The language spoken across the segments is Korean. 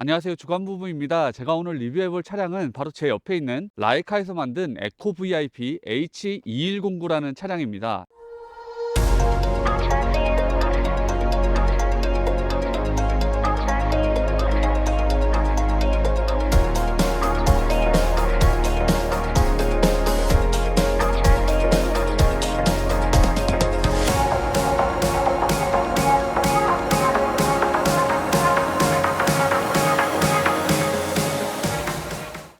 안녕하세요, 주간부부입니다. 제가 오늘 리뷰해볼 차량은 바로 제 옆에 있는 라이카에서 만든 에코 VIP H2109라는 차량입니다.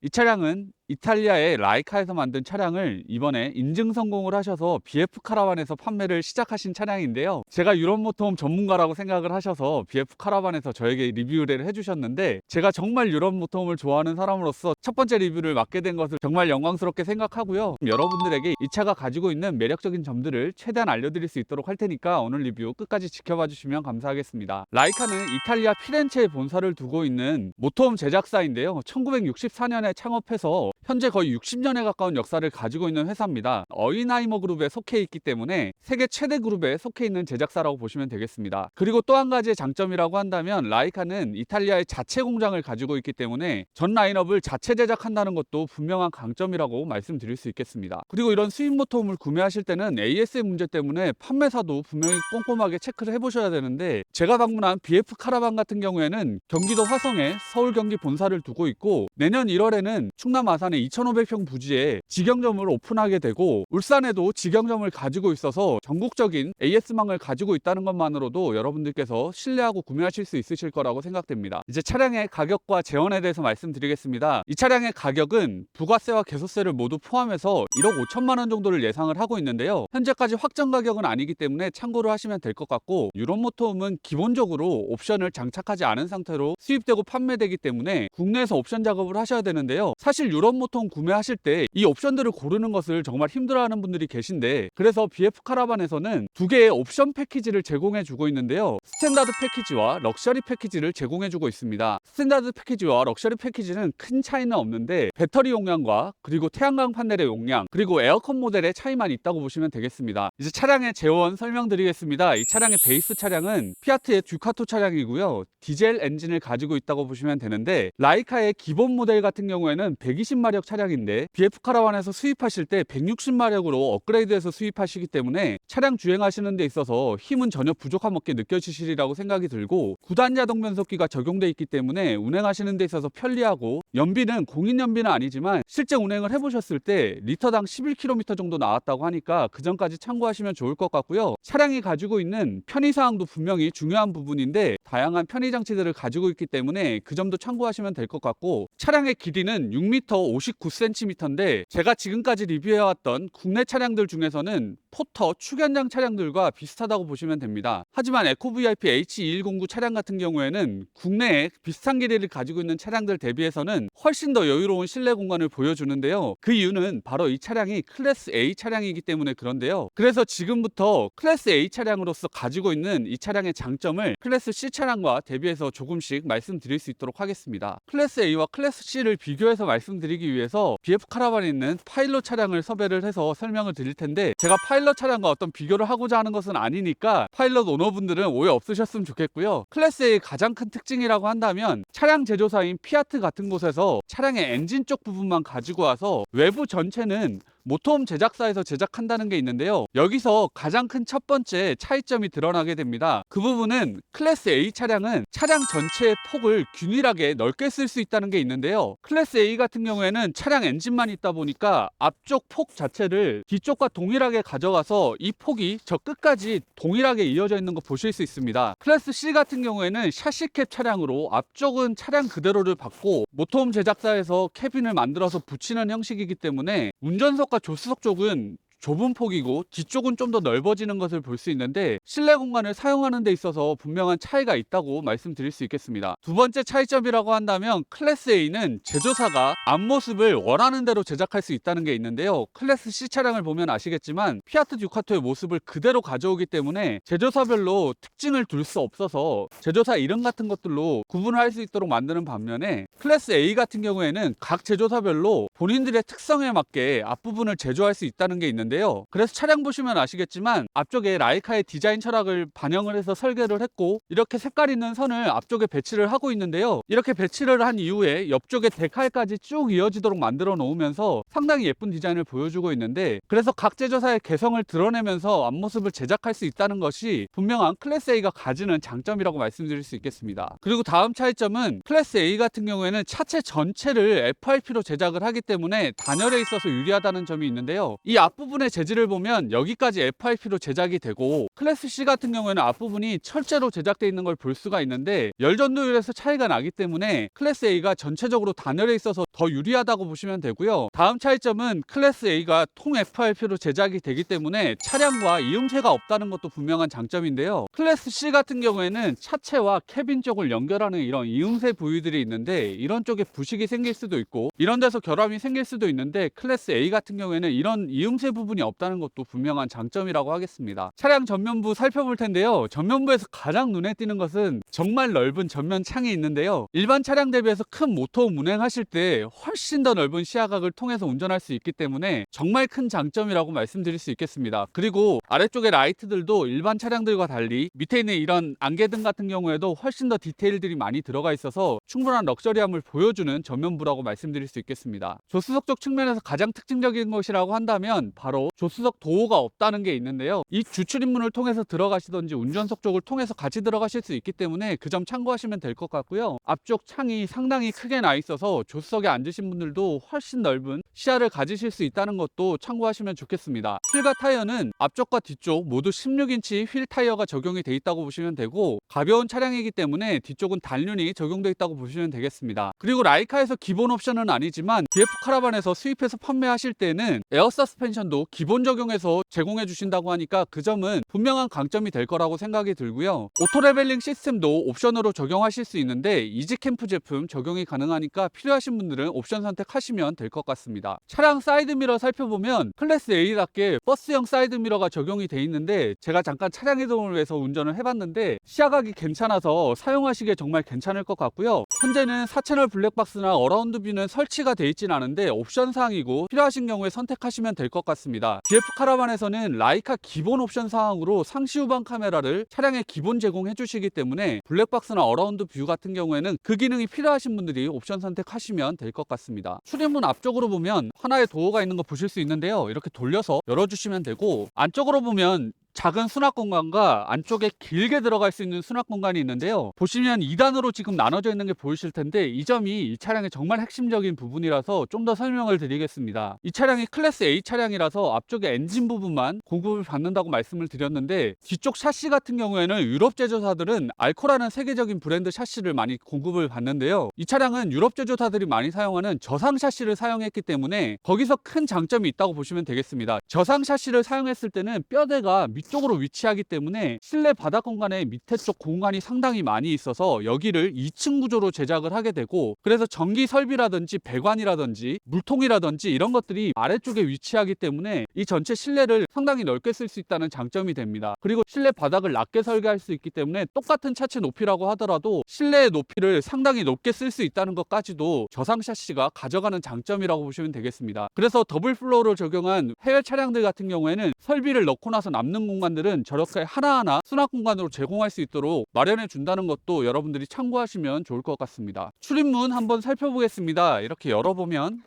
이 차량은 이탈리아의 라이카에서 만든 차량을 이번에 인증 성공을 하셔서 BF 카라반에서 판매를 시작하신 차량인데요. 제가 유럽 모터홈 전문가라고 생각을 하셔서 BF 카라반에서 저에게 리뷰를 해주셨는데, 제가 정말 유럽 모터홈을 좋아하는 사람으로서 첫 번째 리뷰를 맡게 된 것을 정말 영광스럽게 생각하고요. 여러분들에게 이 차가 가지고 있는 매력적인 점들을 최대한 알려드릴 수 있도록 할 테니까 오늘 리뷰 끝까지 지켜봐 주시면 감사하겠습니다. 라이카는 이탈리아 피렌체에 본사를 두고 있는 모터홈 제작사인데요. 1964년에 창업해서 현재 거의 60년에 가까운 역사를 가지고 있는 회사입니다. 어이나이머 그룹에 속해 있기 때문에 세계 최대 그룹에 속해 있는 제작사라고 보시면 되겠습니다. 그리고 또 한 가지의 장점이라고 한다면, 라이카는 이탈리아의 자체 공장을 가지고 있기 때문에 전 라인업을 자체 제작한다는 것도 분명한 강점이라고 말씀드릴 수 있겠습니다. 그리고 이런 수입 모터홈을 구매하실 때는 AS의 문제 때문에 판매사도 분명히 꼼꼼하게 체크를 해보셔야 되는데, 제가 방문한 BF 카라반 같은 경우에는 경기도 화성에 서울 경기 본사를 두고 있고, 내년 1월에는 충남 아산의 2,500평 부지에 직영점을 오픈하게 되고, 울산에도 직영점을 가지고 있어서 전국적인 AS망을 가지고 있다는 것만으로도 여러분들께서 신뢰하고 구매하실 수 있으실 거라고 생각됩니다. 이제 차량의 가격과 재원에 대해서 말씀드리겠습니다. 이 차량의 가격은 부가세와 개소세를 모두 포함해서 1억 5천만 원 정도를 예상을 하고 있는데요. 현재까지 확정 가격은 아니기 때문에 참고를 하시면 될 것 같고, 유럽 모터홈은 기본적으로 옵션을 장착하지 않은 상태로 수입되고 판매되기 때문에 국내에서 옵션 작업을 하셔야 되는데요. 사실 유럽 모터홈 구매하실 때 이 옵션들을 고르는 것을 정말 힘들어하는 분들이 계신데, 그래서 BF 카라반에서는 두 개의 옵션 패키지를 제공해 주고 있는데요. 스탠다드 패키지와 럭셔리 패키지를 제공해 주고 있습니다. 스탠다드 패키지와 럭셔리 패키지는 큰 차이는 없는데, 배터리 용량과 그리고 태양광 판넬의 용량, 그리고 에어컨 모델의 차이만 있다고 보시면 되겠습니다. 이제 차량의 재원 설명드리겠습니다. 이 차량의 베이스 차량은 피아트의 듀카토 차량이고요. 디젤 엔진을 가지고 있다고 보시면 되는데, 라이카의 기본 모델 같은 경우에는 120마력 차량인데 BF 카라반에서 수입하실 때 160마력으로 업그레이드해서 수입하시기 때문에 차량 주행하시는 데 있어서 힘은 전혀 부족함 없게 느껴지시리라고 생각이 들고, 9단 자동 변속기가 적용되어 있기 때문에 운행하시는 데 있어서 편리하고, 연비는 공인 연비는 아니지만 실제 운행을 해보셨을 때 리터당 11km 정도 나왔다고 하니까 그 점까지 참고하시면 좋을 것 같고요. 차량이 가지고 있는 편의사항도 분명히 중요한 부분인데, 다양한 편의 장치들을 가지고 있기 때문에 그 점도 참고하시면 될 것 같고, 차량의 길이는 6m 59cm인데 제가 지금까지 리뷰해왔던 국내 차량들 중에서는 포터 축연장 차량들과 비슷하다고 보시면 됩니다. 하지만 에코 VIP H2109 차량 같은 경우에는 국내에 비슷한 길이를 가지고 있는 차량들 대비해서는 훨씬 더 여유로운 실내 공간을 보여주는데요. 그 이유는 바로 이 차량이 클래스 A 차량이기 때문에 그런데요. 그래서 지금부터 클래스 A 차량으로서 가지고 있는 이 차량의 장점을 클래스 C 차량과 대비해서 조금씩 말씀드릴 수 있도록 하겠습니다. 클래스 A와 클래스 C를 비교해서 말씀드리기 위해서 BF 카라반에 있는 파일럿 차량을 섭외를 해서 설명을 드릴 텐데, 제가 파일럿 차량과 어떤 비교를 하고자 하는 것은 아니니까 파일럿 오너분들은 오해 없으셨으면 좋겠고요. 클래스 A의 가장 큰 특징이라고 한다면, 차량 제조사인 피아트 같은 곳에서 차량의 엔진 쪽 부분만 가지고 와서 외부 전체는 모터홈 제작사에서 제작한다는 게 있는데요. 여기서 가장 큰 첫 번째 차이점이 드러나게 됩니다. 그 부분은 클래스 A 차량은 차량 전체의 폭을 균일하게 넓게 쓸 수 있다는 게 있는데요. 클래스 A 같은 경우에는 차량 엔진만 있다 보니까 앞쪽 폭 자체를 뒤쪽과 동일하게 가져가서 이 폭이 저 끝까지 동일하게 이어져 있는 거 보실 수 있습니다. 클래스 C 같은 경우에는 샤시캡 차량으로 앞쪽은 차량 그대로를 받고 모터홈 제작사에서 캐빈을 만들어서 붙이는 형식이기 때문에 운전석과 조수석 쪽은 좁은 폭이고 뒤쪽은 좀 더 넓어지는 것을 볼 수 있는데, 실내 공간을 사용하는 데 있어서 분명한 차이가 있다고 말씀드릴 수 있겠습니다. 두 번째 차이점이라고 한다면, 클래스 A는 제조사가 앞모습을 원하는 대로 제작할 수 있다는 게 있는데요. 클래스 C 차량을 보면 아시겠지만 피아트 듀카토의 모습을 그대로 가져오기 때문에 제조사별로 특징을 둘 수 없어서 제조사 이름 같은 것들로 구분을 할 수 있도록 만드는 반면에, 클래스 A 같은 경우에는 각 제조사별로 본인들의 특성에 맞게 앞부분을 제조할 수 있다는 게 있는데, 있는데요. 그래서 차량 보시면 아시겠지만 앞쪽에 라이카의 디자인 철학을 반영을 해서 설계를 했고, 이렇게 색깔 있는 선을 앞쪽에 배치를 하고 있는데요. 이렇게 배치를 한 이후에 옆쪽에 데칼까지 쭉 이어지도록 만들어 놓으면서 상당히 예쁜 디자인을 보여주고 있는데, 그래서 각 제조사의 개성을 드러내면서 앞모습을 제작할 수 있다는 것이 분명한 클래스 A가 가지는 장점이라고 말씀드릴 수 있겠습니다. 그리고 다음 차이점은 클래스 A 같은 경우에는 차체 전체를 FRP로 제작을 하기 때문에 단열에 있어서 유리하다는 점이 있는데요. 이 앞부분의 재질을 보면 여기까지 FRP로 제작이 되고, 클래스 C 같은 경우에는 앞부분이 철제로 제작되어 있는 걸 볼 수가 있는데 열전도율에서 차이가 나기 때문에 클래스 A가 전체적으로 단열에 있어서 더 유리하다고 보시면 되고요. 다음 차이점은 클래스 A가 통 FRP로 제작이 되기 때문에 차량과 이음새가 없다는 것도 분명한 장점인데요. 클래스 C 같은 경우에는 차체와 캐빈 쪽을 연결하는 이런 이음새 부위들이 있는데, 이런 쪽에 부식이 생길 수도 있고 이런 데서 결함이 생길 수도 있는데, 클래스 A 같은 경우에는 이런 이음새 부분이 없다는 것도 분명한 장점이라고 하겠습니다. 차량 전면부 살펴볼 텐데요. 전면부에서 가장 눈에 띄는 것은 정말 넓은 전면 창이 있는데요. 일반 차량 대비해서 큰 모터홈 운행하실 때 훨씬 더 넓은 시야각을 통해서 운전할 수 있기 때문에 정말 큰 장점이라고 말씀드릴 수 있겠습니다. 그리고 아래쪽의 라이트들도 일반 차량들과 달리 밑에 있는 이런 안개등 같은 경우에도 훨씬 더 디테일들이 많이 들어가 있어서 충분한 럭셔리함을 보여주는 전면부라고 말씀드릴 수 있겠습니다. 조수석 쪽 측면에서 가장 특징적인 것이라고 한다면 바로 조수석 도어가 없다는 게 있는데요. 이 주출입문을 통해서 들어가시던지 운전석 쪽을 통해서 같이 들어가실 수 있기 때문에 그 점 참고하시면 될 것 같고요. 앞쪽 창이 상당히 크게 나 있어서 조수석에 앉으신 분들도 훨씬 넓은 시야를 가지실 수 있다는 것도 참고하시면 좋겠습니다. 휠과 타이어는 앞쪽과 뒤쪽 모두 16인치 휠 타이어가 적용이 되어 있다고 보시면 되고, 가벼운 차량이기 때문에 뒤쪽은 단륜이 적용되어 있다고 보시면 되겠습니다. 그리고 라이카에서 기본 옵션은 아니지만 BF 카라반에서 수입해서 판매하실 때는 에어 서스펜션도 기본 적용해서 제공해 주신다고 하니까 그 점은 분명한 강점이 될 거라고 생각이 들고요. 오토 레벨링 시스템도 옵션으로 적용하실 수 있는데 이지캠프 제품 적용이 가능하니까 필요하신 분들은 옵션 선택하시면 될 것 같습니다. 차량 사이드미러 살펴보면 클래스 A답게 버스형 사이드미러가 적용이 돼 있는데, 제가 잠깐 차량 이동을 위해서 운전을 해봤는데 시야각이 괜찮아서 사용하시기에 정말 괜찮을 것 같고요. 현재는 4채널 블랙박스나 어라운드 뷰는 설치가 돼 있진 않은데 옵션 사항이고 필요하신 경우에 선택하시면 될 것 같습니다. BF 카라반에서는 라이카 기본 옵션 사항으로 상시 후방 카메라를 차량에 기본 제공해 주시기 때문에 블랙박스나 어라운드 뷰 같은 경우에는 그 기능이 필요하신 분들이 옵션 선택하시면 될 것 같습니다. 출입문 앞쪽으로 보면 하나의 도어가 있는 거 보실 수 있는데요. 이렇게 돌려서 열어주시면 되고, 안쪽으로 보면 작은 수납 공간과 안쪽에 길게 들어갈 수 있는 수납 공간이 있는데요. 보시면 2단으로 지금 나눠져 있는 게 보이실 텐데 이 점이 이 차량의 정말 핵심적인 부분이라서 좀 더 설명을 드리겠습니다. 이 차량이 클래스 A 차량이라서 앞쪽에 엔진 부분만 공급을 받는다고 말씀을 드렸는데, 뒤쪽 샤시 같은 경우에는 유럽 제조사들은 알코라는 세계적인 브랜드 샤시를 많이 공급을 받는데요. 이 차량은 유럽 제조사들이 많이 사용하는 저상 샤시를 사용했기 때문에 거기서 큰 장점이 있다고 보시면 되겠습니다. 저상 샤시를 사용했을 때는 뼈대가 위쪽으로 위치하기 때문에 실내 바닥 공간의 밑에 쪽 공간이 상당히 많이 있어서 여기를 2층 구조로 제작을 하게 되고, 그래서 전기 설비라든지 배관이라든지 물통이라든지 이런 것들이 아래쪽에 위치하기 때문에 이 전체 실내를 상당히 넓게 쓸 수 있다는 장점이 됩니다. 그리고 실내 바닥을 낮게 설계할 수 있기 때문에 똑같은 차체 높이라고 하더라도 실내의 높이를 상당히 높게 쓸 수 있다는 것까지도 저상 샤시가 가져가는 장점이라고 보시면 되겠습니다. 그래서 더블 플로어를 적용한 해외 차량들 같은 경우에는 설비를 넣고 나서 남는 공간들은 저렇게 하나하나 수납 공간으로 제공할 수 있도록 마련해 준다는 것도 여러분들이 참고하시면 좋을 것 같습니다. 출입문 한번 살펴보겠습니다. 이렇게 열어보면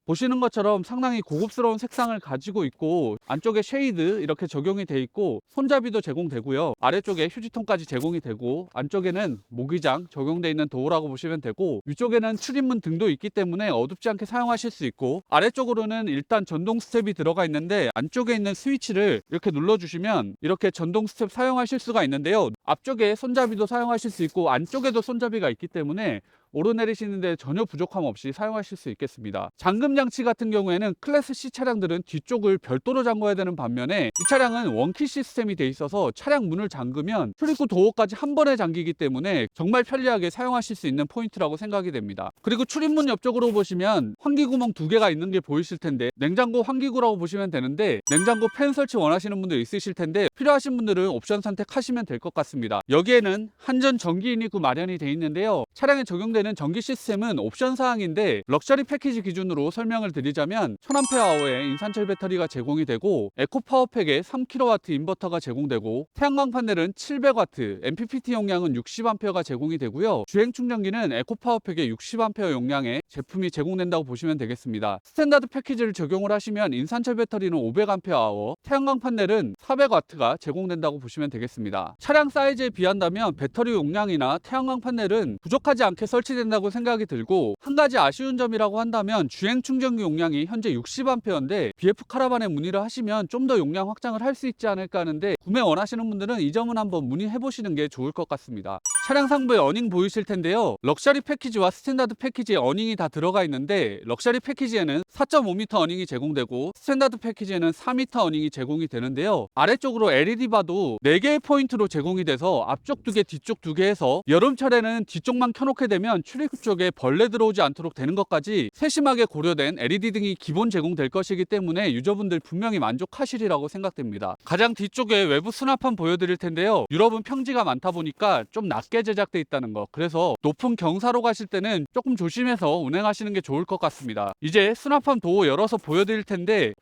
보시는 것처럼 상당히 고급스러운 색상을 가지고 있고, 안쪽에 쉐이드 이렇게 적용이 돼 있고 손잡이도 제공되고요. 아래쪽에 휴지통까지 제공이 되고, 안쪽에는 모기장 적용되어 있는 도어라고 보시면 되고, 위쪽에는 출입문 등도 있기 때문에 어둡지 않게 사용하실 수 있고, 아래쪽으로는 일단 전동 스텝이 들어가 있는데 안쪽에 있는 스위치를 이렇게 눌러주시면 이렇게 전동 스텝 사용하실 수가 있는데요. 앞쪽에 손잡이도 사용하실 수 있고 안쪽에도 손잡이가 있기 때문에 오르내리시는데 전혀 부족함 없이 사용하실 수 있겠습니다. 잠금 장치 같은 경우에는 클래스 C 차량들은 뒤쪽을 별도로 잠궈야 되는 반면에 이 차량은 원키 시스템이 돼 있어서 차량 문을 잠그면 출입구 도어까지 한 번에 잠기기 때문에 정말 편리하게 사용하실 수 있는 포인트라고 생각이 됩니다. 그리고 출입문 옆쪽으로 보시면 환기구멍 2개가 있는 게 보이실 텐데 냉장고 환기구라고 보시면 되는데, 냉장고 팬 설치 원하시는 분들 있으실 텐데 필요하신 분들은 옵션 선택하시면 될 것 같습니다. 여기에는 한전 전기 인입구 마련이 돼 있는데요. 차량에 적용되는 되는 전기 시스템은 옵션 사항인데 럭셔리 패키지 기준으로 설명을 드리자면 1000Ah 인산철 배터리가 제공이 되고 에코 파워팩에 3kW 인버터가 제공되고 태양광 판넬은 700W, MPPT 용량은 60A가 제공이 되고요. 주행 충전기는 에코 파워팩에 60A 용량의 제품이 제공된다고 보시면 되겠습니다. 스탠다드 패키지를 적용을 하시면 인산철 배터리는 500Ah, 태양광 판넬은 400W가 제공된다고 보시면 되겠습니다. 차량 사이즈에 비한다면 배터리 용량이나 태양광 판넬은 부족하지 않게 설치된다고 생각이 들고, 한 가지 아쉬운 점이라고 한다면 주행 충전기 용량이 현재 60A인데 BF 카라반에 문의를 하시면 좀 더 용량 확장을 할 수 있지 않을까 하는데, 구매 원하시는 분들은 이 점은 한번 문의해 보시는 게 좋을 것 같습니다. 차량 상부에 어닝 보이실 텐데요. 럭셔리 패키지와 스탠다드 패키지에 어닝이 다 들어가 있는데, 럭셔리 패키지에는 4.5m 어닝이 제공되고 스탠다드 패키지에는 4m 어닝이 제공이 되는데요. 아래쪽으로 LED바도 4개의 포인트로 제공이 돼서 앞쪽 2개, 뒤쪽 2개 해서 여름철에는 뒤쪽만 켜놓게 되면 출입구 쪽에 벌레 들어오지 않도록 되는 것까지 세심하게 고려된 LED 등이 기본 제공될 것이기 때문에 유저분들 분명히 만족하시리라고 생각됩니다. 가장 뒤쪽에 외부 수납판 보여드릴 텐데요. 유럽은 평지가 많다 보니까 좀 낮게 제작되어 있다는 거, 그래서 높은 경사로 가실 때는 조금 조심해서 운행하시는 게 좋을 것 같습니다. 이제 수납판 도어 열어서 보여드릴 텐데,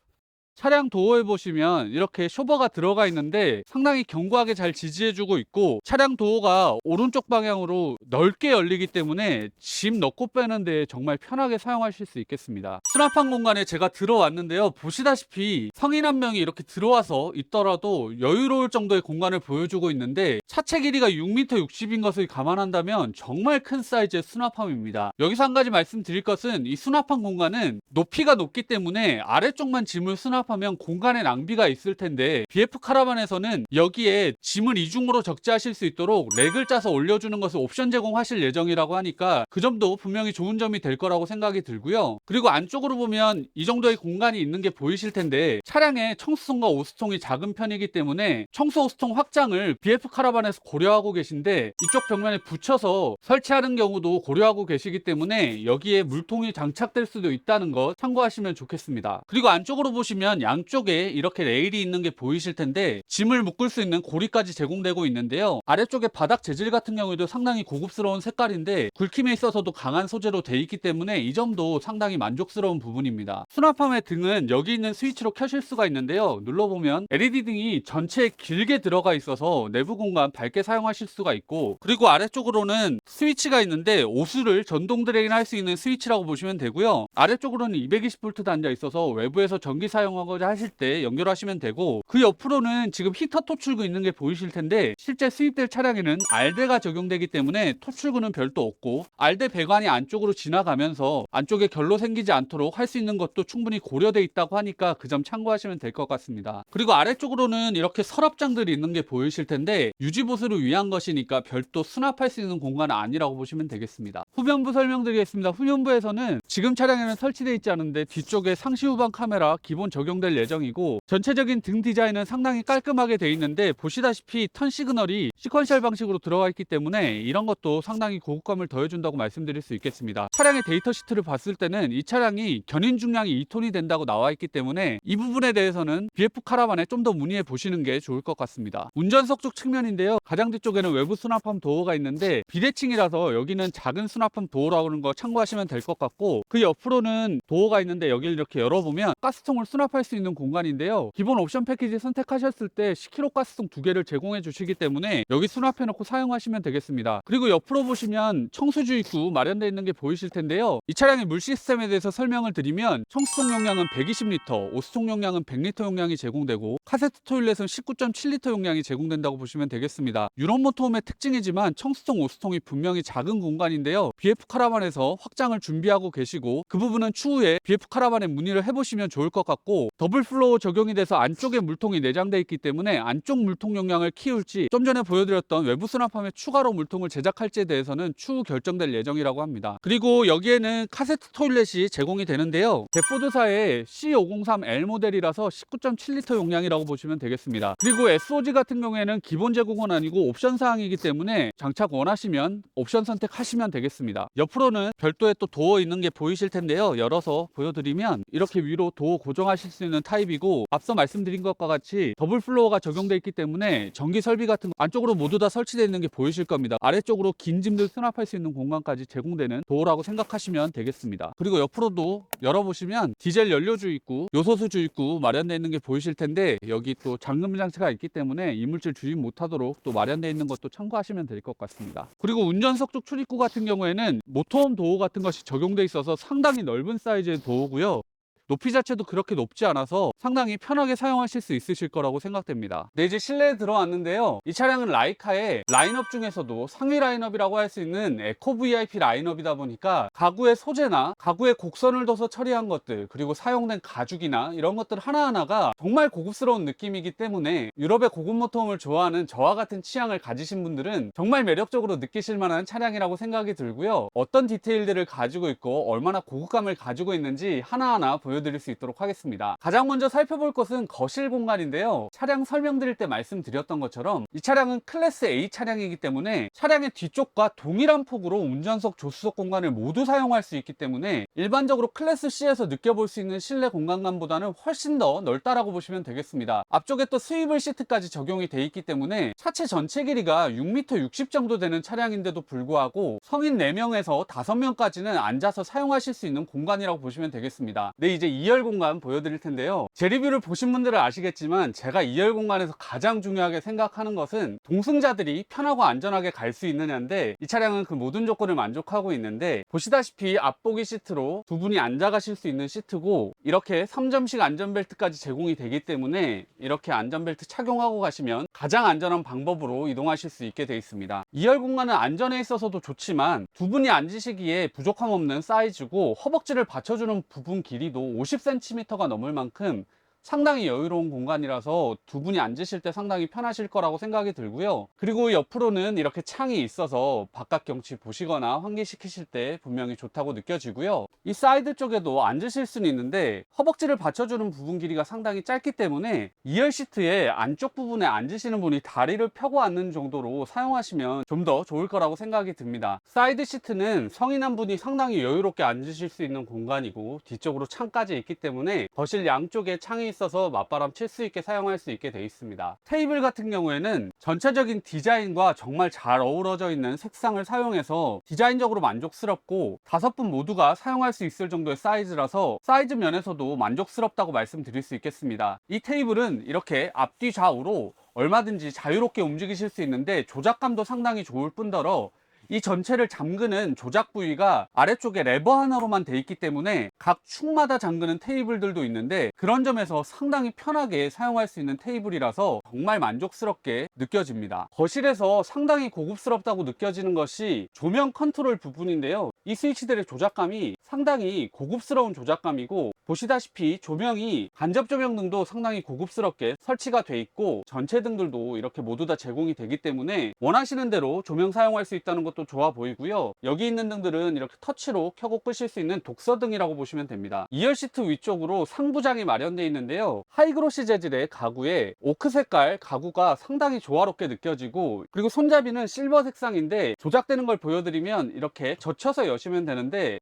차량 도어에 보시면 이렇게 쇼버가 들어가 있는데 상당히 견고하게 잘 지지해주고 있고, 차량 도어가 오른쪽 방향으로 넓게 열리기 때문에 짐 넣고 빼는데 정말 편하게 사용하실 수 있겠습니다. 수납한 공간에 제가 들어왔는데요. 보시다시피 성인 한 명이 이렇게 들어와서 있더라도 여유로울 정도의 공간을 보여주고 있는데, 차체 길이가 6m 60인 것을 감안한다면 정말 큰 사이즈의 수납함입니다. 여기서 한 가지 말씀드릴 것은, 이 수납한 공간은 높이가 높기 때문에 아래쪽만 짐을 수납하면 공간의 낭비가 있을 텐데, BF 카라반에서는 여기에 짐을 이중으로 적재하실 수 있도록 렉을 짜서 올려주는 것을 옵션 제공하실 예정이라고 하니까 그 점도 분명히 좋은 점이 될 거라고 생각이 들고요. 그리고 안쪽으로 보면 이 정도의 공간이 있는 게 보이실 텐데, 차량의 청수통과 오수통이 작은 편이기 때문에 청수 오수통 확장을 BF 카라반에서 고려하고 계신데, 이쪽 벽면에 붙여서 설치하는 경우도 고려하고 계시기 때문에 여기에 물통이 장착될 수도 있다는 것 참고하시면 좋겠습니다. 그리고 안쪽으로 보시면 양쪽에 이렇게 레일이 있는 게 보이실 텐데, 짐을 묶을 수 있는 고리까지 제공되고 있는데요. 아래쪽에 바닥 재질 같은 경우에도 상당히 고급스러운 색깔인데 굴킴에 있어서도 강한 소재로 돼 있기 때문에 이 점도 상당히 만족스러운 부분입니다. 수납함의 등은 여기 있는 스위치로 켜실 수가 있는데요. 눌러보면 LED 등이 전체에 길게 들어가 있어서 내부 공간 밝게 사용하실 수가 있고, 그리고 아래쪽으로는 스위치가 있는데 오수를 전동 드레인 할 수 있는 스위치라고 보시면 되고요. 아래쪽으로는 220V 단자 있어서 외부에서 전기 사용하고자 하실 때 연결하시면 되고, 그 옆으로는 지금 히터 토출구 있는 게 보이실 텐데, 실제 수입될 차량에는 알대가 적용되기 때문에 토출구는 별도 없고, 알대 배관이 안쪽으로 지나가면서 안쪽에 결로 생기지 않도록 할 수 있는 것도 충분히 고려되어 있다고 하니까 그 점 참고하시면 될 것 같습니다. 그리고 아래쪽으로는 이렇게 서랍장들이 있는 게 보이실 텐데, 유지보수를 위한 것이니까 별도 수납할 수 있는 공간은 아니라고 보시면 되겠습니다. 후면부 설명드리겠습니다. 후면부에서는 지금 차량에는 설치되어 있지 않은데 뒤쪽에 상시 후방 카메라 기본 적용될 예정이고, 전체적인 등 디자인은 상당히 깔끔하게 되어 있는데, 보시다시피 턴 시그널이 시퀀셜 방식으로 들어가 있기 때문에 이런 것도 상당히 고급감을 더해준다고 말씀드릴 수 있겠습니다. 차량의 데이터 시트를 봤을 때는 이 차량이 견인 중량이 2톤이 된다고 나와 있기 때문에 이 부분에 대해서는 BF 카라반에 좀 더 문의해 보시는 게 좋을 것 같습니다. 운전석 쪽 측면인데요. 가장 뒤쪽에는 외부 수납함 도어가 있는데 비대칭이라서 여기는 작은 수납함 도어라고 하는 거 참고하시면 될 것 같고, 그 옆으로는 도어가 있는데 여기를 이렇게 열어보면 가스통을 수납할 수 있는 공간인데요. 기본 옵션 패키지 선택하셨을 때 10kg 가스통 2개를 제공해 주시기 때문에 여기 수납해 놓고 사용하시면 되겠습니다. 그리고 옆으로 보시면 청수주 입구 마련되어 있는 게 보이실 텐데요. 이 차량의 물 시스템에 대해서 설명을 드리면, 청수통 용량은 120L, 오수통 용량은 100L 용량이 제공되고, 카세트 토일렛은 19.7L 용량이 제공된다고 보시면 되겠습니다. 유럽 모터홈의 특징이지만 청수통, 오수통이 분명히 작은 공간인데요. BF 카라반에서 확장을 준비하고 계시고, 그 부분은 추후에 BF 카라반에 문의를 해보시면 좋을 것 같고, 더블 플로우 적용이 돼서 안쪽에 물통이 내장되어 있기 때문에 안쪽 물통 용량을 키울지, 좀 전에 보여드렸던 외부 수납함에 추가로 물통을 제작할지에 대해서는 추후 결정될 예정이라고 합니다. 그리고 여기에는 카세트 토일렛이 제공이 되는데요. 데포드사의 C503L 모델이라서 19.7L 용량이라고 보시면 되겠습니다. 그리고 SOG 같은 경우에는 기본 제공은 아니고 옵션 사항이기 때문에 장착 원하시면 옵션 선택하시면 되겠습니다. 옆으로는 별도의 또 도어 있는 게 보이실 텐데요. 열어서 보여드리면 이렇게 위로 도어 고정하실 수 있는 타입이고, 앞서 말씀드린 것과 같이 더블 플로어가 적용되어 있기 때문에 전기 설비 같은 거 안쪽으로 모두 다 설치되어 있는 게 보이실 겁니다. 아래쪽으로 긴 짐들 수납할 수 있는 공간까지 제공되는 도어라고 생각하시면 되겠습니다. 그리고 옆으로도 열어보시면 디젤 연료주 입구, 요소수 주입구 마련되어 있는 게 보이실 텐데, 여기 또 잠금 장치가 있기 때문에 이물질 주입 못하도록 또 마련되어 있는 것도 참고하시면 될 것 같습니다. 그리고 운전석 쪽 출입구 같은 경우에는 모터홈 도어 같은 것이 적용되어 있어서 상당히 넓은 사이즈의 도어고요. 높이 자체도 그렇게 높지 않아서 상당히 편하게 사용하실 수 있으실 거라고 생각됩니다. 네, 이제 실내에 들어왔는데요. 이 차량은 라이카의 라인업 중에서도 상위 라인업이라고 할 수 있는 에코 VIP 라인업이다 보니까 가구의 소재나 가구의 곡선을 둬서 처리한 것들, 그리고 사용된 가죽이나 이런 것들 하나하나가 정말 고급스러운 느낌이기 때문에 유럽의 고급 모터홈을 좋아하는 저와 같은 취향을 가지신 분들은 정말 매력적으로 느끼실 만한 차량이라고 생각이 들고요. 어떤 디테일들을 가지고 있고 얼마나 고급감을 가지고 있는지 하나하나 보여드릴 수 있도록 하겠습니다. 가장 먼저 살펴볼 것은 거실 공간인데요. 차량 설명드릴 때 말씀드렸던 것처럼 이 차량은 클래스 A 차량이기 때문에 차량의 뒤쪽과 동일한 폭으로 운전석, 조수석 공간을 모두 사용할 수 있기 때문에 일반적으로 클래스 C에서 느껴볼 수 있는 실내 공간감보다는 훨씬 더 넓다라고 보시면 되겠습니다. 앞쪽에 또 스위블 시트까지 적용이 돼 있기 때문에 차체 전체 길이가 6m 60 정도 되는 차량인데도 불구하고 성인 4명에서 5명까지는 앉아서 사용하실 수 있는 공간이라고 보시면 되겠습니다. 네, 이제 2열 공간 보여드릴 텐데요. 제 리뷰를 보신 분들은 아시겠지만 제가 2열 공간에서 가장 중요하게 생각하는 것은 동승자들이 편하고 안전하게 갈 수 있느냐인데, 이 차량은 그 모든 조건을 만족하고 있는데, 보시다시피 앞보기 시트로 두 분이 앉아 가실 수 있는 시트고, 이렇게 3점식 안전벨트까지 제공이 되기 때문에 이렇게 안전벨트 착용하고 가시면 가장 안전한 방법으로 이동하실 수 있게 되어 있습니다. 2열 공간은 안전에 있어서도 좋지만 두 분이 앉으시기에 부족함 없는 사이즈고, 허벅지를 받쳐주는 부분 길이도 50cm가 넘을 만큼 상당히 여유로운 공간이라서 두 분이 앉으실 때 상당히 편하실 거라고 생각이 들고요. 그리고 옆으로는 이렇게 창이 있어서 바깥 경치 보시거나 환기시키실 때 분명히 좋다고 느껴지고요. 이 사이드 쪽에도 앉으실 수는 있는데 허벅지를 받쳐주는 부분 길이가 상당히 짧기 때문에 2열 시트의 안쪽 부분에 앉으시는 분이 다리를 펴고 앉는 정도로 사용하시면 좀 더 좋을 거라고 생각이 듭니다. 사이드 시트는 성인 한 분이 상당히 여유롭게 앉으실 수 있는 공간이고, 뒤쪽으로 창까지 있기 때문에 거실 양쪽에 창이 있어서 맞바람 칠 수 있게 사용할 수 있게 되어 있습니다. 테이블 같은 경우에는 전체적인 디자인과 정말 잘 어우러져 있는 색상을 사용해서 디자인적으로 만족스럽고 5분 모두가 사용할 수 있을 정도의 사이즈라서 사이즈 면에서도 만족스럽다고 말씀드릴 수 있겠습니다. 이 테이블은 이렇게 앞뒤 좌우로 얼마든지 자유롭게 움직이실 수 있는데 조작감도 상당히 좋을 뿐더러 이 전체를 잠그는 조작 부위가 아래쪽에 레버 하나로만 돼 있기 때문에 각 축마다 잠그는 테이블들도 있는데, 그런 점에서 상당히 편하게 사용할 수 있는 테이블이라서 정말 만족스럽게 느껴집니다. 거실에서 상당히 고급스럽다고 느껴지는 것이 조명 컨트롤 부분인데요. 이 스위치들의 조작감이 상당히 고급스러운 조작감이고, 보시다시피 조명이 간접 조명 등도 상당히 고급스럽게 설치가 돼 있고, 전체 등들도 이렇게 모두 다 제공이 되기 때문에 원하시는 대로 조명 사용할 수 있다는 것도 좋아 보이고요. 여기 있는 등들은 이렇게 터치로 켜고 끄실 수 있는 독서등이라고 보시면 됩니다. 2열 시트 위쪽으로 상부장이 마련되어 있는데요. 하이그로시 재질의 가구에 오크 색깔 가구가 상당히 조화롭게 느껴지고, 그리고 손잡이는 실버 색상인데 조작되는 걸 보여드리면 이렇게 젖혀서 여시면 되는데,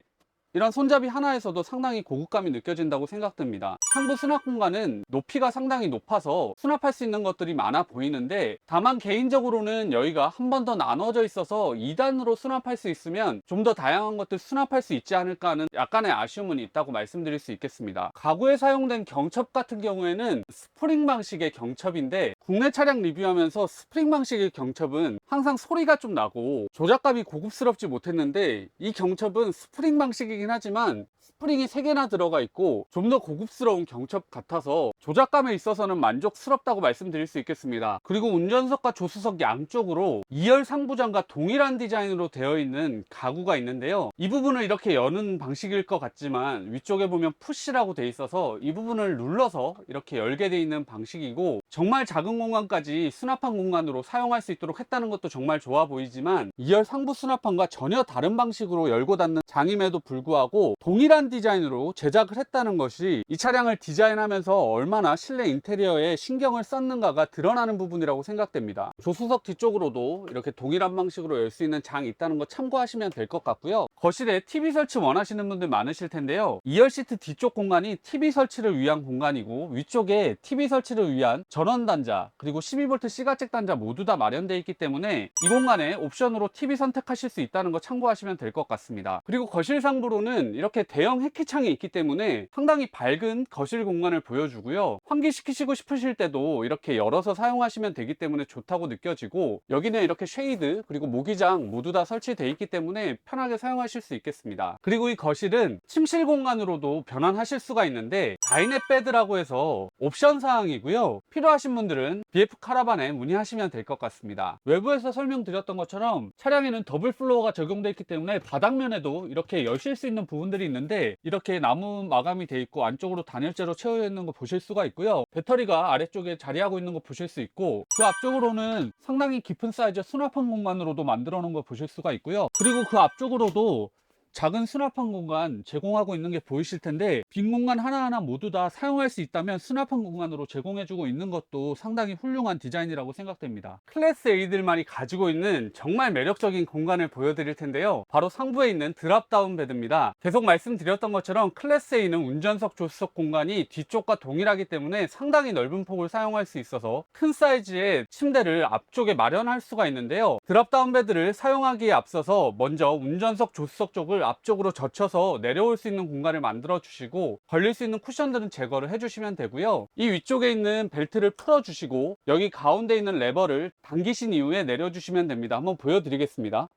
이런 손잡이 하나에서도 상당히 고급감이 느껴진다고 생각됩니다. 상부 수납 공간은 높이가 상당히 높아서 수납할 수 있는 것들이 많아 보이는데, 다만 개인적으로는 여기가 한 번 더 나눠져 있어서 2단으로 수납할 수 있으면 좀 더 다양한 것들 수납할 수 있지 않을까 하는 약간의 아쉬움은 있다고 말씀드릴 수 있겠습니다. 가구에 사용된 경첩 같은 경우에는 스프링 방식의 경첩인데, 국내 차량 리뷰하면서 스프링 방식의 경첩은 항상 소리가 좀 나고 조작감이 고급스럽지 못했는데, 이 경첩은 스프링 방식이긴 하지만 스프링이 3개나 들어가 있고 좀 더 고급스러운 경첩 같아서 조작감에 있어서는 만족스럽다고 말씀드릴 수 있겠습니다. 그리고 운전석과 조수석 양쪽으로 2열 상부장과 동일한 디자인으로 되어 있는 가구가 있는데요. 이 부분을 이렇게 여는 방식일 것 같지만 위쪽에 보면 푸시라고 되어 있어서 이 부분을 눌러서 이렇게 열게 되어 있는 방식이고, 정말 작은 공간까지 수납한 공간으로 사용할 수 있도록 했다는 것도 정말 좋아 보이지만, 2열 상부 수납함과 전혀 다른 방식으로 열고 닫는 장임에도 불구하고 동일한 동일한 디자인으로 제작을 했다는 것이 이 차량을 디자인하면서 얼마나 실내 인테리어에 신경을 썼는가가 드러나는 부분이라고 생각됩니다. 조수석 뒤쪽으로도 이렇게 동일한 방식으로 열 수 있는 장이 있다는 거 참고하시면 될 것 같고요. 거실에 TV 설치 원하시는 분들 많으실 텐데요. 2열 시트 뒤쪽 공간이 TV 설치를 위한 공간이고, 위쪽에 TV 설치를 위한 전원 단자 그리고 12V C가잭 단자 모두 다 마련되어 있기 때문에 이 공간에 옵션으로 TV 선택하실 수 있다는 거 참고하시면 될 것 같습니다. 그리고 거실 상부로는 이렇게 대형 해키창이 있기 때문에 상당히 밝은 거실 공간을 보여주고요. 환기시키시고 싶으실 때도 이렇게 열어서 사용하시면 되기 때문에 좋다고 느껴지고, 여기는 이렇게 쉐이드 그리고 모기장 모두 다 설치되어 있기 때문에 편하게 사용하실 수 있겠습니다. 그리고 이 거실은 침실 공간으로도 변환하실 수가 있는데 다이넷 베드라고 해서 옵션 사항이고요. 필요하신 분들은 BF 카라반에 문의하시면 될 것 같습니다. 외부에서 설명드렸던 것처럼 차량에는 더블 플로어가 적용되어 있기 때문에 바닥면에도 이렇게 여실 수 있는 부분들이 있는데 이렇게 나무 마감이 되어 있고 안쪽으로 단열재로 채워 있는 거 보실 수가 있고요. 배터리가 아래쪽에 자리하고 있는 거 보실 수 있고, 그 앞쪽으로는 상당히 깊은 사이즈 수납한 공간으로도 만들어 놓은 거 보실 수가 있고요. 그리고 그 앞쪽으로도 작은 수납한 공간 제공하고 있는 게 보이실 텐데, 빈 공간 하나하나 모두 다 사용할 수 있다면 수납한 공간으로 제공해주고 있는 것도 상당히 훌륭한 디자인이라고 생각됩니다. 클래스 A들만이 가지고 있는 정말 매력적인 공간을 보여드릴 텐데요. 바로 상부에 있는 드랍다운 베드입니다. 계속 말씀드렸던 것처럼 클래스 A는 운전석 조수석 공간이 뒤쪽과 동일하기 때문에 상당히 넓은 폭을 사용할 수 있어서 큰 사이즈의 침대를 앞쪽에 마련할 수가 있는데요. 드랍다운 베드를 사용하기에 앞서서 먼저 운전석 조수석 쪽을 앞쪽으로 젖혀서 내려올 수 있는 공간을 만들어 주시고, 걸릴 수 있는 쿠션들은 제거를 해 주시면 되고요. 이 위쪽에 있는 벨트를 풀어 주시고 여기 가운데 있는 레버를 당기신 이후에 내려 주시면 됩니다. 한번 보여드리겠습니다.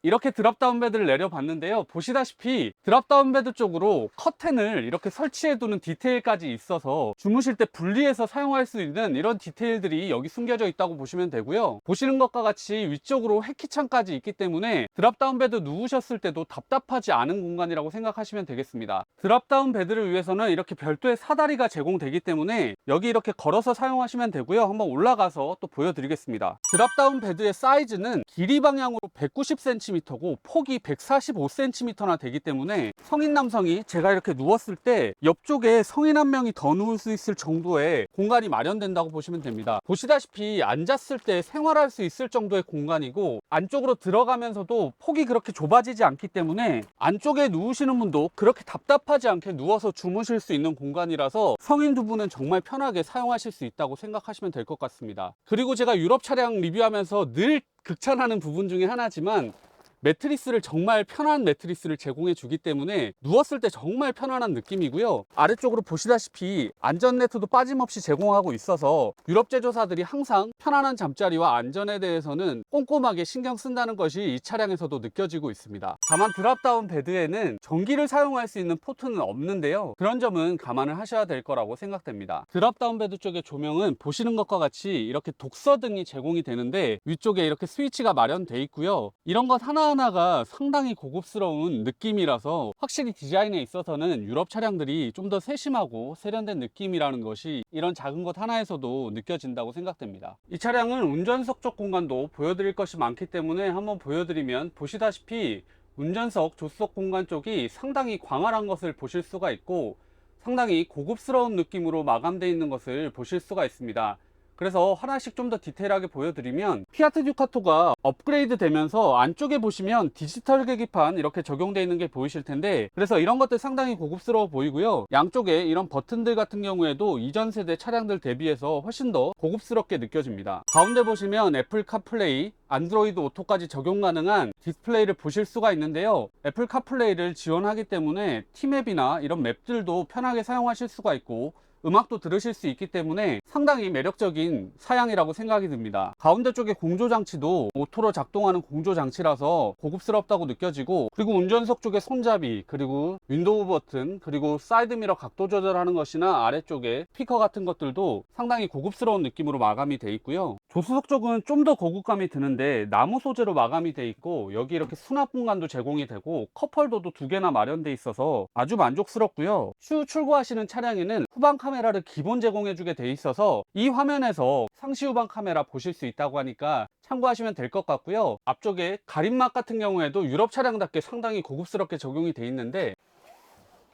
이렇게 드랍다운 베드를 내려봤는데요. 보시다시피 드랍다운 베드 쪽으로 커튼을 이렇게 설치해 두는 디테일까지 있어서 주무실 때 분리해서 사용할 수 있는 이런 디테일들이 여기 숨겨져 있다고 보시면 되고요. 보시는 것과 같이 위쪽으로 해키창까지 있기 때문에 드랍다운 베드 누우셨을 때도 답답하지 않은 공간이라고 생각하시면 되겠습니다. 드랍다운 베드를 위해서는 이렇게 별도의 사다리가 제공되기 때문에 여기 이렇게 걸어서 사용하시면 되고요. 한번 올라가서 또 보여드리겠습니다. 드랍다운 베드의 사이즈는 길이 방향으로 190cm 고 폭이 145cm나 되기 때문에 성인 남성이 제가 이렇게 누웠을 때 옆쪽에 성인 한 명이 더 누울 수 있을 정도의 공간이 마련된다고 보시면 됩니다. 보시다시피 앉았을 때 생활할 수 있을 정도의 공간이고, 안쪽으로 들어가면서도 폭이 그렇게 좁아지지 않기 때문에 안쪽에 누우시는 분도 그렇게 답답하지 않게 누워서 주무실 수 있는 공간이라서 성인 두 분은 정말 편하게 사용하실 수 있다고 생각하시면 될 것 같습니다. 그리고 제가 유럽 차량 리뷰하면서 늘 극찬하는 부분 중에 하나지만, 매트리스를 정말 편한 매트리스를 제공해 주기 때문에 누웠을 때 정말 편안한 느낌이고요. 아래쪽으로 보시다시피 안전네트도 빠짐없이 제공하고 있어서 유럽 제조사들이 항상 편안한 잠자리와 안전에 대해서는 꼼꼼하게 신경 쓴다는 것이 이 차량에서도 느껴지고 있습니다. 다만 드랍다운 베드에는 전기를 사용할 수 있는 포트는 없는데요. 그런 점은 감안을 하셔야 될 거라고 생각됩니다. 드랍다운 베드 쪽의 조명은 보시는 것과 같이 이렇게 독서등이 제공이 되는데 위쪽에 이렇게 스위치가 마련되어 있고요. 이런 것 하나가 상당히 고급스러운 느낌이라서 확실히 디자인에 있어서는 유럽 차량들이 좀 더 세심하고 세련된 느낌이라는 것이 이런 작은 것 하나에서도 느껴진다고 생각됩니다. 이 차량은 운전석 쪽 공간도 보여드릴 것이 많기 때문에 한번 보여드리면, 보시다시피 운전석 조수석 공간 쪽이 상당히 광활한 것을 보실 수가 있고 상당히 고급스러운 느낌으로 마감되어 있는 것을 보실 수가 있습니다. 그래서 하나씩 좀 더 디테일하게 보여드리면, 피아트 듀카토가 업그레이드 되면서 안쪽에 보시면 디지털 계기판 이렇게 적용되어 있는 게 보이실 텐데, 그래서 이런 것들 상당히 고급스러워 보이고요. 양쪽에 이런 버튼들 같은 경우에도 이전 세대 차량들 대비해서 훨씬 더 고급스럽게 느껴집니다. 가운데 보시면 애플 카플레이, 안드로이드 오토까지 적용 가능한 디스플레이를 보실 수가 있는데요. 애플 카플레이를 지원하기 때문에 티맵이나 이런 맵들도 편하게 사용하실 수가 있고 음악도 들으실 수 있기 때문에 상당히 매력적인 사양이라고 생각이 듭니다. 가운데 쪽에 공조장치도 오토로 작동하는 공조장치라서 고급스럽다고 느껴지고, 그리고 운전석 쪽에 손잡이, 그리고 윈도우 버튼, 그리고 사이드미러 각도 조절하는 것이나 아래쪽에 스피커 같은 것들도 상당히 고급스러운 느낌으로 마감이 되어 있고요. 조수석 쪽은 좀 더 고급감이 드는데 나무 소재로 마감이 되어 있고, 여기 이렇게 수납 공간도 제공이 되고 컵홀더도 2개나 마련되어 있어서 아주 만족스럽고요. 추후 출고하시는 차량에는 후방 카메라를 기본 제공해 주게 돼 있어서 이 화면에서 상시 후방 카메라 보실 수 있다고 하니까 참고하시면 될 것 같고요. 앞쪽에 가림막 같은 경우에도 유럽 차량답게 상당히 고급스럽게 적용이 돼 있는데,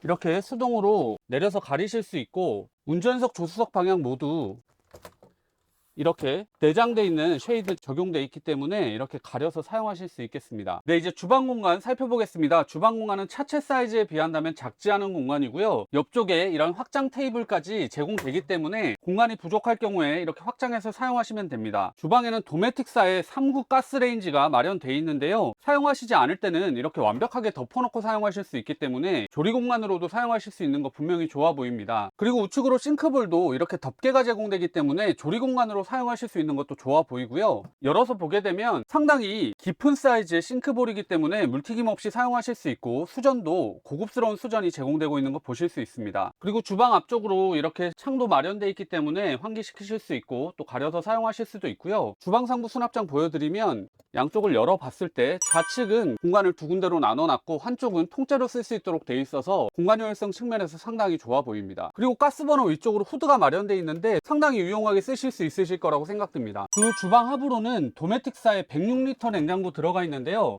이렇게 수동으로 내려서 가리실 수 있고, 운전석, 조수석 방향 모두 이렇게 내장되어 있는 쉐이드 적용되어 있기 때문에 이렇게 가려서 사용하실 수 있겠습니다. 네, 이제 주방 공간 살펴보겠습니다. 주방 공간은 차체 사이즈에 비한다면 작지 않은 공간이고요. 옆쪽에 이런 확장 테이블까지 제공되기 때문에 공간이 부족할 경우에 이렇게 확장해서 사용하시면 됩니다. 주방에는 도메틱사의 3구 가스레인지가 마련되어 있는데요. 사용하시지 않을 때는 이렇게 완벽하게 덮어놓고 사용하실 수 있기 때문에 조리 공간으로도 사용하실 수 있는 거 분명히 좋아 보입니다. 그리고 우측으로 싱크볼도 이렇게 덮개가 제공되기 때문에 조리 공간으로 사용하실 수 있는 것도 좋아 보이고요. 열어서 보게 되면 상당히 깊은 사이즈의 싱크볼이기 때문에 물튀김 없이 사용하실 수 있고, 수전도 고급스러운 수전이 제공되고 있는 거 보실 수 있습니다. 그리고 주방 앞쪽으로 이렇게 창도 마련되어 있기 때문에 환기시키실 수 있고 또 가려서 사용하실 수도 있고요. 주방 상부 수납장 보여드리면 양쪽을 열어봤을 때 좌측은 공간을 두 군데로 나눠놨고 한쪽은 통째로 쓸 수 있도록 되어 있어서 공간 효율성 측면에서 상당히 좋아 보입니다. 그리고 가스버너 위쪽으로 후드가 마련되어 있는데 상당히 유용하게 쓰실 수 있으실 거라고 생각됩니다. 그 주방 하부로는 도메틱사의 106리터 냉장고 들어가 있는데요.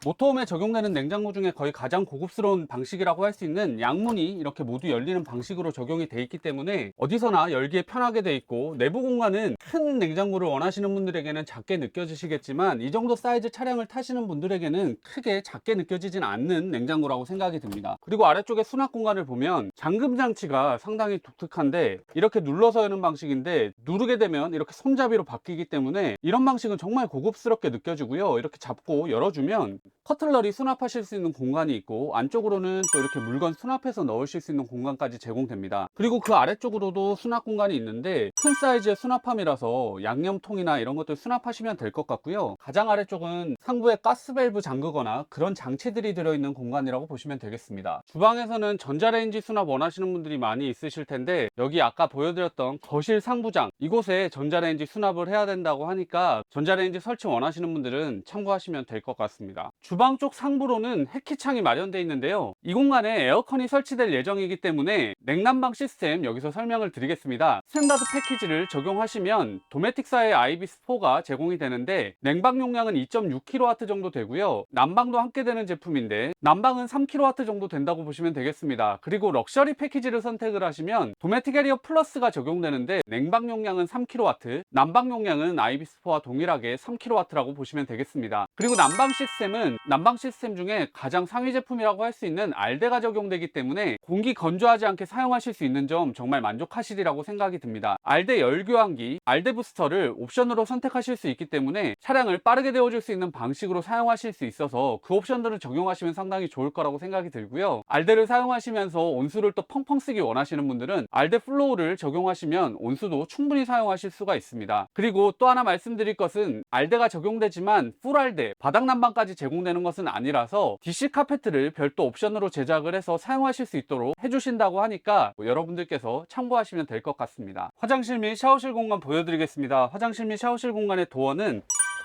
모터홈에 적용되는 냉장고 중에 거의 가장 고급스러운 방식이라고 할 수 있는 양문이 이렇게 모두 열리는 방식으로 적용이 되어 있기 때문에 어디서나 열기에 편하게 되어 있고, 내부 공간은 큰 냉장고를 원하시는 분들에게는 작게 느껴지시겠지만 이 정도 사이즈 차량을 타시는 분들에게는 크게 작게 느껴지진 않는 냉장고라고 생각이 듭니다. 그리고 아래쪽에 수납 공간을 보면 잠금 장치가 상당히 독특한데 이렇게 눌러서 여는 방식인데 누르게 되면 이렇게 손잡이로 바뀌기 때문에 이런 방식은 정말 고급스럽게 느껴지고요. 이렇게 잡고 열어주면 커틀러리 수납하실 수 있는 공간이 있고, 안쪽으로는 또 이렇게 물건 수납해서 넣으실 수 있는 공간까지 제공됩니다. 그리고 그 아래쪽으로도 수납 공간이 있는데 큰 사이즈의 수납함이라서 양념통이나 이런 것들 수납하시면 될 것 같고요. 가장 아래쪽은 상부에 가스밸브 잠그거나 그런 장치들이 들어있는 공간이라고 보시면 되겠습니다. 주방에서는 전자레인지 수납 원하시는 분들이 많이 있으실 텐데, 여기 아까 보여드렸던 거실 상부장 이곳에 전자레인지 수납을 해야 된다고 하니까 전자레인지 설치 원하시는 분들은 참고하시면 될 것 같습니다. 주방 쪽 상부로는 해키창이 마련되어 있는데요. 이 공간에 에어컨이 설치될 예정이기 때문에 냉난방 시스템 여기서 설명을 드리겠습니다. 스탠다드 패키지를 적용하시면 도메틱사의 아이비스4가 제공이 되는데 냉방 용량은 2.6kW 정도 되고요. 난방도 함께 되는 제품인데 난방은 3kW 정도 된다고 보시면 되겠습니다. 그리고 럭셔리 패키지를 선택을 하시면 도메틱 에리어 플러스가 적용되는데 냉방 용량은 3kW, 난방 용량은 아이비스4와 동일하게 3kW라고 보시면 되겠습니다. 그리고 난방 시스템 중에 가장 상위 제품이라고 할 수 있는 알데가 적용되기 때문에 공기 건조하지 않게 사용하실 수 있는 점 정말 만족하시리라고 생각이 듭니다. 알데 열교환기, 알데 부스터를 옵션으로 선택하실 수 있기 때문에 차량을 빠르게 데워줄 수 있는 방식으로 사용하실 수 있어서 그 옵션들을 적용하시면 상당히 좋을 거라고 생각이 들고요. 알데를 사용하시면서 온수를 또 펑펑 쓰기 원하시는 분들은 알데 플로우를 적용하시면 온수도 충분히 사용하실 수가 있습니다. 그리고 또 하나 말씀드릴 것은 알데가 적용되지만 풀 알데, 바닥 난방까지 제공되는 것은 아니라서 DC 카페트를 별도 옵션으로 제작을 해서 사용하실 수 있도록 해주신다고 하니까 여러분들께서 참고하시면 될 것 같습니다. 화장실 및 샤워실 공간 보여드리겠습니다. 화장실 및 샤워실 공간의 도어는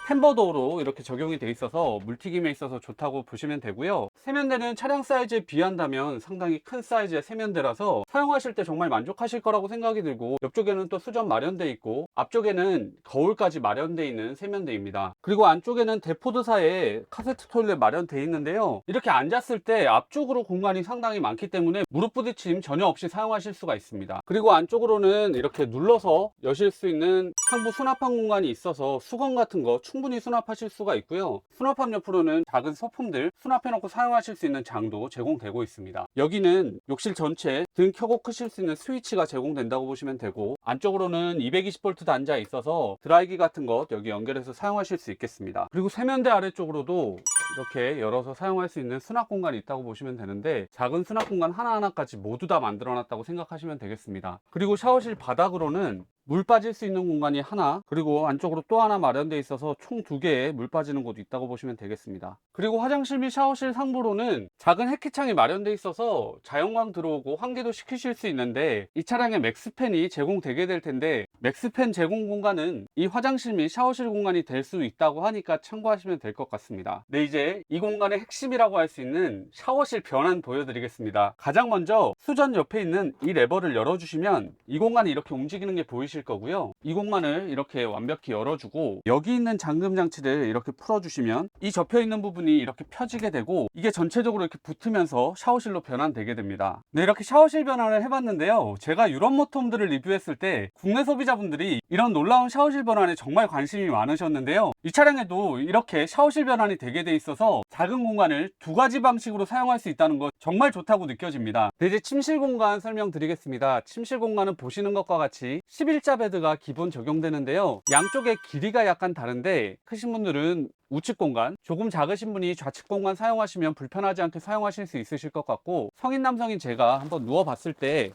템버도어로 이렇게 적용이 되어 있어서 물튀김에 있어서 좋다고 보시면 되고요. 세면대는 차량 사이즈에 비한다면 상당히 큰 사이즈의 세면대라서 사용하실 때 정말 만족하실 거라고 생각이 들고, 옆쪽에는 또 수전 마련되어 있고 앞쪽에는 거울까지 마련되어 있는 세면대입니다. 그리고 안쪽에는 데포드사의 카세트 토일렛 마련되어 있는데요. 이렇게 앉았을 때 앞쪽으로 공간이 상당히 많기 때문에 무릎 부딪힘 전혀 없이 사용하실 수가 있습니다. 그리고 안쪽으로는 이렇게 눌러서 여실 수 있는 상부 수납함 공간이 있어서 수건 같은 거 충분히 수납하실 수가 있고요. 수납함 옆으로는 작은 소품들 수납해놓고 사용하실 수 있는 장도 제공되고 있습니다. 여기는 욕실 전체 등 켜고 끄실 수 있는 스위치가 제공된다고 보시면 되고, 안쪽으로는 220V 단자 있어서 드라이기 같은 것 여기 연결해서 사용하실 수 있겠습니다. 그리고 세면대 아래쪽으로도 이렇게 열어서 사용할 수 있는 수납 공간이 있다고 보시면 되는데, 작은 수납 공간 하나하나까지 모두 다 만들어 놨다고 생각하시면 되겠습니다. 그리고 샤워실 바닥으로는 물 빠질 수 있는 공간이 하나, 그리고 안쪽으로 또 하나 마련되어 있어서 총 2개의 물 빠지는 곳이 있다고 보시면 되겠습니다. 그리고 화장실 및 샤워실 상부로는 작은 해키창이 마련되어 있어서 자연광 들어오고 환기도 시키실 수 있는데, 이 차량에 맥스팬이 제공되게 될 텐데 맥스팬 제공 공간은 이 화장실 및 샤워실 공간이 될 수 있다고 하니까 참고하시면 될 것 같습니다. 네, 이제 이 공간의 핵심이라고 할 수 있는 샤워실 변환 보여드리겠습니다. 가장 먼저 수전 옆에 있는 이 레버를 열어주시면 이 공간이 이렇게 움직이는 게 보이실 거고요. 이 공간을 이렇게 완벽히 열어주고 여기 있는 잠금 장치를 이렇게 풀어주시면 이 접혀 있는 부분이 이렇게 펴지게 되고 이게 전체적으로 이렇게 붙으면서 샤워실로 변환되게 됩니다. 네, 이렇게 샤워실 변환을 해봤는데요. 제가 유럽 모터홈들을 리뷰했을 때 국내 소비자분들이 이런 놀라운 샤워실 변환에 정말 관심이 많으셨는데요. 이 차량에도 이렇게 샤워실 변환이 되게 돼 있어서 작은 공간을 두 가지 방식으로 사용할 수 있다는 것 정말 좋다고 느껴집니다. 네, 이제 침실 공간 설명드리겠습니다. 침실 공간은 보시는 것과 같이 11자 베드가 기본 적용되는데요. 양쪽의 길이가 약간 다른데 크신 분들은 우측 공간, 조금 작으신 분이 좌측 공간 사용하시면 불편하지 않게 사용하실 수 있으실 것 같고, 성인 남성인 제가 한번 누워 봤을 때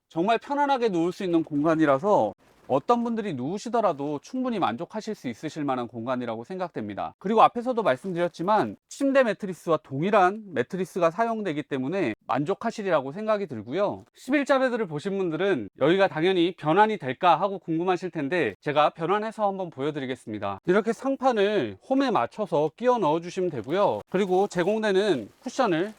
정말 편안하게 누울 수 있는 공간이라서 어떤 분들이 누우시더라도 충분히 만족하실 수 있으실 만한 공간이라고 생각됩니다. 그리고 앞에서도 말씀드렸지만 침대 매트리스와 동일한 매트리스가 사용되기 때문에 만족하시리라고 생각이 들고요. 11자 베드를 보신 분들은 여기가 당연히 변환이 될까 하고 궁금하실 텐데 제가 변환해서 한번 보여드리겠습니다. 이렇게 상판을 홈에 맞춰서 끼워 넣어 주시면 되고요. 그리고 제공되는 쿠션을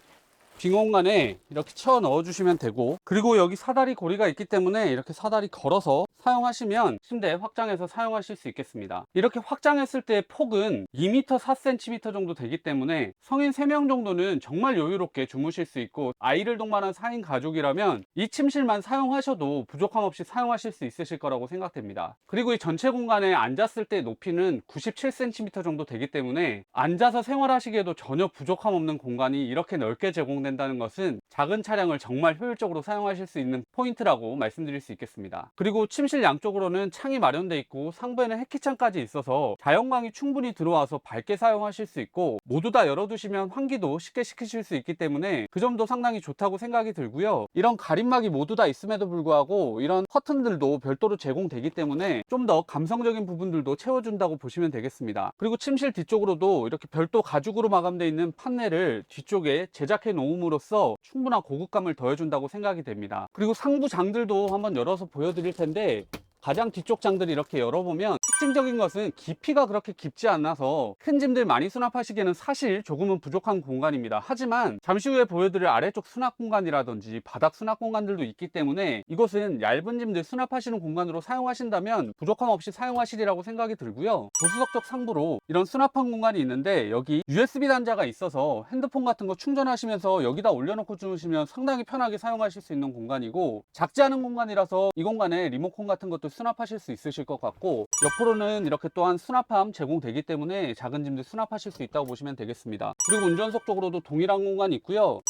빈 공간에 이렇게 채워 넣어 주시면 되고, 그리고 여기 사다리 고리가 있기 때문에 이렇게 사다리 걸어서 사용하시면 침대 확장해서 사용하실 수 있겠습니다. 이렇게 확장했을 때 폭은 2m 4cm 정도 되기 때문에 성인 3명 정도는 정말 여유롭게 주무실 수 있고, 아이를 동반한 4인 가족이라면 이 침실만 사용하셔도 부족함 없이 사용하실 수 있으실 거라고 생각됩니다. 그리고 이 전체 공간에 앉았을 때 높이는 97cm 정도 되기 때문에 앉아서 생활하시기에도 전혀 부족함 없는 공간이 이렇게 넓게 제공됩니다. 된다는 것은 작은 차량을 정말 효율적으로 사용하실 수 있는 포인트라고 말씀드릴 수 있겠습니다. 그리고 침실 양쪽으로는 창이 마련되어 있고 상부에는 해키창까지 있어서 자연광이 충분히 들어와서 밝게 사용하실 수 있고, 모두 다 열어두시면 환기도 쉽게 시키실 수 있기 때문에 그 점도 상당히 좋다고 생각이 들고요. 이런 가림막이 모두 다 있음에도 불구하고 이런 커튼들도 별도로 제공되기 때문에 좀 더 감성적인 부분들도 채워준다고 보시면 되겠습니다. 그리고 침실 뒤쪽으로도 이렇게 별도 가죽으로 마감되어 있는 판넬을 뒤쪽에 제작해 놓은 으로써 충분한 고급감을 더해준다고 생각이 됩니다. 그리고 상부 장들도 한번 열어서 보여드릴 텐데, 가장 뒤쪽 장들을 이렇게 열어보면 특징적인 것은 깊이가 그렇게 깊지 않아서 큰 짐들 많이 수납하시기에는 사실 조금은 부족한 공간입니다. 하지만 잠시 후에 보여드릴 아래쪽 수납 공간이라든지 바닥 수납 공간들도 있기 때문에 이것은 얇은 짐들 수납하시는 공간으로 사용하신다면 부족함 없이 사용하시리라고 생각이 들고요. 조수석 쪽 상부로 이런 수납한 공간이 있는데 여기 USB 단자가 있어서 핸드폰 같은 거 충전하시면서 여기다 올려놓고 주무시면 상당히 편하게 사용하실 수 있는 공간이고, 작지 않은 공간이라서 이 공간에 리모컨 같은 것도 수납하실 수 있으실 것 같고, 옆으로는 이렇게 또한 수납함 제공되기 때문에 작은 짐들 수납하실 수 있다고 보시면 되겠습니다. 그리고 운전석 쪽으로도 동일한 공간이 있고요.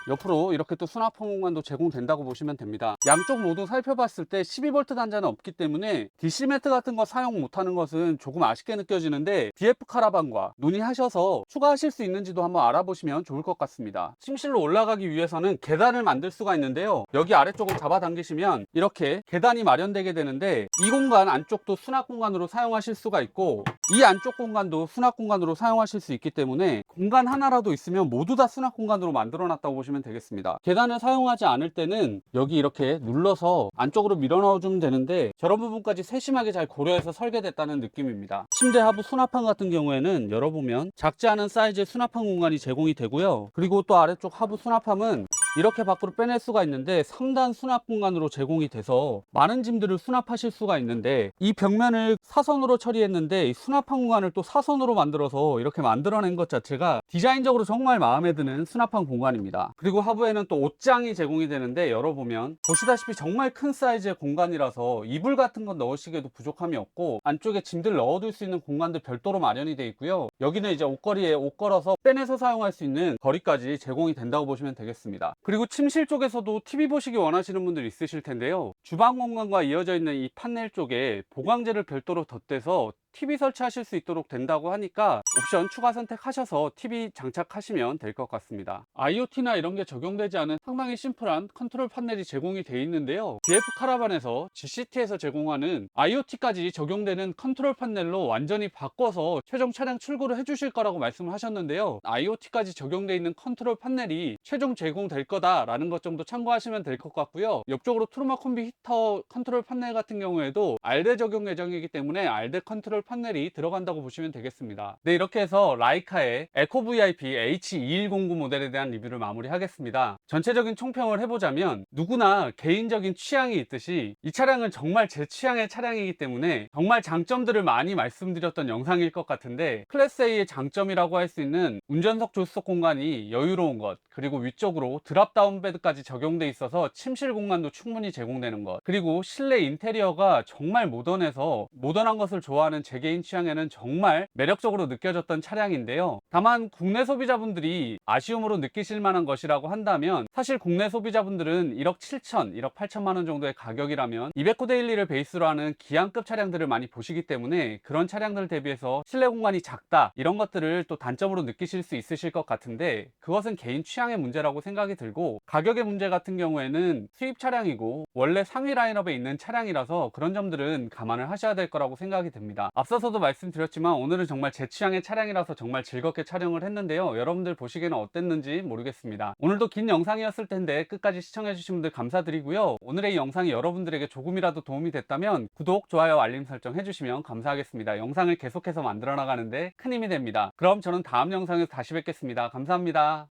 옆으로 이렇게 또 수납함 공간도 제공된다고 보시면 됩니다. 양쪽 모두 살펴봤을 때 12V 단자는 없기 때문에 DC 매트 같은 거 사용 못하는 것은 조금 아쉽게 느껴지는데, BF 카라반과 논의하셔서 추가하실 수 있는지도 한번 알아보시면 좋을 것 같습니다. 침실로 올라가기 위해서는 계단을 만들 수가 있는데요. 여기 아래쪽을 잡아당기시면 이렇게 계단이 마련되게 되는데, 이 공간 안쪽도 수납 공간으로 사용하실 수가 있고 이 안쪽 공간도 수납 공간으로 사용하실 수 있기 때문에 공간 하나라도 있으면 모두 다 수납 공간으로 만들어 놨다고 보시면 되겠습니다. 계단을 사용하지 않을 때는 여기 이렇게 눌러서 안쪽으로 밀어 넣어 주면 되는데, 저런 부분까지 세심하게 잘 고려해서 설계됐다는 느낌입니다. 침대 하부 수납함 같은 경우에는 열어보면 작지 않은 사이즈의 수납함 공간이 제공이 되고요. 그리고 또 아래쪽 하부 수납함은 이렇게 밖으로 빼낼 수가 있는데 3단 수납 공간으로 제공이 돼서 많은 짐들을 수납하실 수가 있는데, 이 벽면을 사선으로 처리했는데 이 수납함 공간을 또 사선으로 만들어서 이렇게 만들어낸 것 자체가 디자인적으로 정말 마음에 드는 수납함 공간입니다. 그리고 하부에는 또 옷장이 제공이 되는데, 열어보면 보시다시피 정말 큰 사이즈의 공간이라서 이불 같은 건 넣으시기에도 부족함이 없고 안쪽에 짐들 넣어둘 수 있는 공간도 별도로 마련이 되어 있고요. 여기는 이제 옷걸이에 옷 걸어서 빼내서 사용할 수 있는 거리까지 제공이 된다고 보시면 되겠습니다. 그리고 침실 쪽에서도 TV 보시기 원하시는 분들 있으실 텐데요. 주방 공간과 이어져 있는 이 판넬 쪽에 보강재를 별도로 덧대서 TV 설치하실 수 있도록 된다고 하니까 옵션 추가 선택하셔서 TV 장착하시면 될 것 같습니다. IoT나 이런 게 적용되지 않은 상당히 심플한 컨트롤 패널이 제공이 되어 있는데요. BF 카라반에서 GCT에서 제공하는 IoT까지 적용되는 컨트롤 패널로 완전히 바꿔서 최종 차량 출고를 해주실 거라고 말씀을 하셨는데요. IoT까지 적용되어 있는 컨트롤 패널이 최종 제공될 거다라는 것 정도 참고하시면 될 것 같고요. 옆쪽으로 트루마 콤비 히터 컨트롤 패널 같은 경우에도 RDE 적용 예정이기 때문에 RDE 컨트롤 패널이 들어간다고 보시면 되겠습니다. 네, 이렇게 해서 라이카의 에코 VIP H2109 모델에 대한 리뷰를 마무리하겠습니다. 전체적인 총평을 해보자면 누구나 개인적인 취향이 있듯이 이 차량은 정말 제 취향의 차량이기 때문에 정말 장점들을 많이 말씀드렸던 영상일 것 같은데, 클래스 A의 장점이라고 할 수 있는 운전석 조수석 공간이 여유로운 것, 그리고 위쪽으로 드랍다운 베드까지 적용돼 있어서 침실 공간도 충분히 제공되는 것, 그리고 실내 인테리어가 정말 모던해서 모던한 것을 좋아하는 제 개인 취향에는 정말 매력적으로 느껴졌던 차량인데요. 다만 국내 소비자분들이 아쉬움으로 느끼실 만한 것이라고 한다면, 사실 국내 소비자분들은 1억 7천, 1억 8천만 원 정도의 가격이라면 200호 데일리를 베이스로 하는 기안급 차량들을 많이 보시기 때문에 그런 차량들 대비해서 실내 공간이 작다, 이런 것들을 또 단점으로 느끼실 수 있으실 것 같은데, 그것은 개인 취향의 문제라고 생각이 들고, 가격의 문제 같은 경우에는 수입 차량이고 원래 상위 라인업에 있는 차량이라서 그런 점들은 감안을 하셔야 될 거라고 생각이 듭니다. 앞서서도 말씀드렸지만 오늘은 정말 제 취향의 차량이라서 정말 즐겁게 촬영을 했는데요. 여러분들 보시기에는 어땠는지 모르겠습니다. 오늘도 긴 영상이었을 텐데 끝까지 시청해주신 분들 감사드리고요. 오늘의 이 영상이 여러분들에게 조금이라도 도움이 됐다면 구독, 좋아요, 알림 설정 해주시면 감사하겠습니다. 영상을 계속해서 만들어 나가는데 큰 힘이 됩니다. 그럼 저는 다음 영상에서 다시 뵙겠습니다. 감사합니다.